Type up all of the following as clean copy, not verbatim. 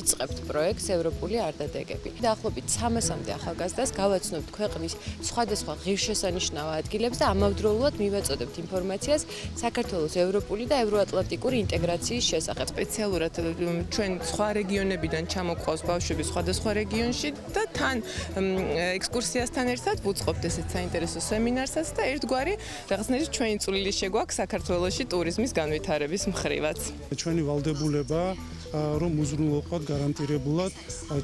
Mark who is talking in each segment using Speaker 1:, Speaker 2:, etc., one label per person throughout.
Speaker 1: ვიწყებთ პროექტს ევროპული არდადეგები. დაახლოებით 300-მდე ახალგაზრდას გავაცნობთ ქვეყნის სხვადასხვა ღირსშესანიშნავ ადგილებს და ამავდროულად მივაწოდებთ ინფორმაციას საქართველოს ევროპული და ევროატლანტიკური ინტეგრაციის შესახებ.
Speaker 2: სპეციალურად ჩვენ სხვა რეგიონებიდან ჩამოყვავს ბავშვები სხვადასხვა რეგიონში და თან ექსკურსიასთან ერთად ვუწყობთ ესეთ საინტერესო სემინარსაც და ერთგვარი რაღაცნაირი ჩვენი წვლილი შეგვაქვს საქართველოში ტურიზმის განვითარების მხრივაც.
Speaker 3: ჩვენი ვალდებულება რომ უზრუნველყოთ გარანტირებულად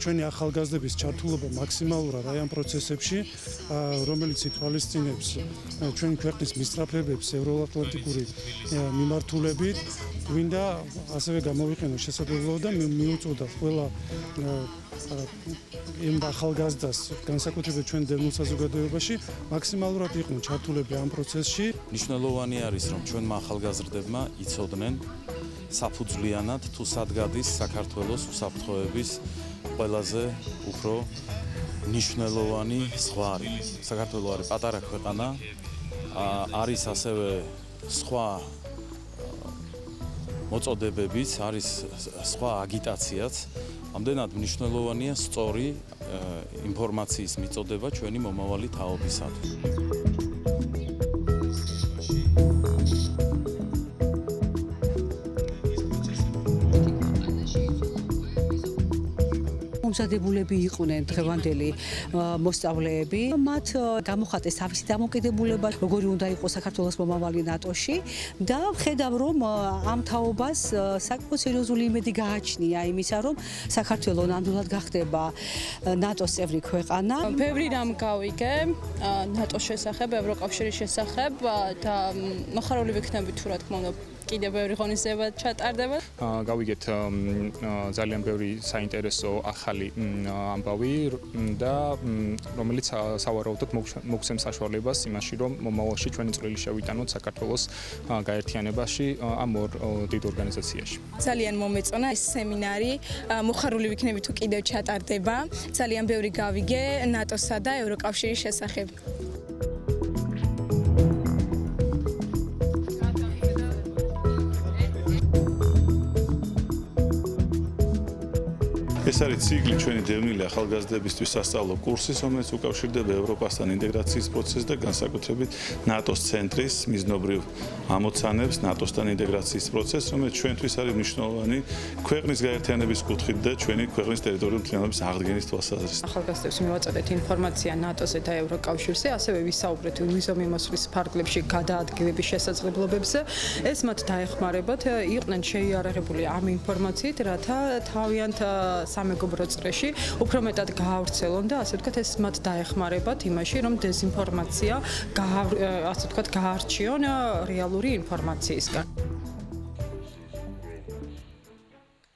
Speaker 3: ჩვენი ახალგაზრდების ჩართულობა მაქსიმალურად აი ამ პროცესებში, რომელიც ითვალისწინებს ჩვენი ქვეყნის მისწრაფებებს ევროატლანტიკური მიმართულებით, გვინდა ასევე გამოვიყენოს შესაძლებლობა და მიუწოდა ყველა იმ ახალგაზრდას, განსაკუთრებით ჩვენ დევნილ საზოგადოებაში, მაქსიმალურად იყვნენ ჩართულები ამ პროცესში.
Speaker 4: მნიშვნელოვანი არის, რომ ჩვენმა ახალგაზრდებმა იცოდნენ საფუძვლიანად თუ სად გადის საქართველოს უსაფრთხოების ყველაზე უფრო მნიშვნელოვანი ზღვარი. საქართველო არის პატარა ქვეყანა, არის ასევე სხვა მოწოდებებიც, არის სხვა აგიტაციაც. ამდენად მნიშვნელოვანია სწორი ინფორმაციის მიწოდება ჩვენი მომავალი თაობისათვის.
Speaker 5: მომზადებულები იყვნენ დღევანდელი მოსწავლეები. მათ გამოხატეს თავისი დამოკიდებულება, როგორი უნდა იყოს საქართველოს მომავალი ნატოში და ვხედავ, რომ ამ თაობას საკმაოდ სერიოზული იმედი გააჩნია იმისა, რომ საქართველო ნამდვილად გახდება ნატოს წევრი ქვეყანა.
Speaker 6: ბევრი რამ გავიგე ნატოს შესახებ, ევროკავშირის შესახებ და მოხარული ვიქნები თუ რა თქმა უნდა კიდევ ბევრი ღონისძიება ჩატარდება.
Speaker 7: გავიგეთ ძალიან ბევრი საინტერესო ახალი ამბავი და რომელიც სავარაუდოდ მოგცემს საშუალებას იმაში, რომ მომავალში ჩვენი წვლილი შევიტანოთ საქართველოს გაერთიანებაში ამ ორ დიდ ორგანიზაციაში.
Speaker 6: ძალიან მომეწონა ეს სემინარი, მოხარული ვიქნები თუ კიდევ ჩატარდება. ძალიან ბევრი გავიგე ნატოსა და ევროკავშირის შესახებ.
Speaker 8: ეს არის ციკლი ჩვენი დევნილი ახალგაზრდებისთვის სასწავლო კურსის, რომელიც უკავშირდება ევროპასთან ინტეგრაციის პროცესს და განსაკუთრებით ნატოს ცენტრის მიზნობრივ ამოცანებს ნატოსთან ინტეგრაციის პროცესს, რომელიც ჩვენთვის არის მნიშვნელოვანი ქვეყნის გაერთიანების კუთხით და ჩვენი ქვეყნის ტერიტორიული მთლიანობის აღდგენის თვალსაზრისით.
Speaker 2: ახალგაზრდებს მივაწოდეთ ინფორმაცია ნატოზე და ევროკავშირზე, ასევე ვისაუბრეთ ვიზომიმოსვლის ფარგლებში გადაადგილების შესაძლებლობებზე. ეს მათ დაეხმარებათ, იყვნენ შეიარაღებული ამ ინფორმაციით, რათა თავიანთ სამეგობრო წრეში უფრო მეტად გაავრცელონ და ასე ვთქვათ ეს მათ დაეხმარებათ იმაში, რომ დეზინფორმაცია ასე ვთქვათ გაარჩიონ რეალური ინფორმაციისგან.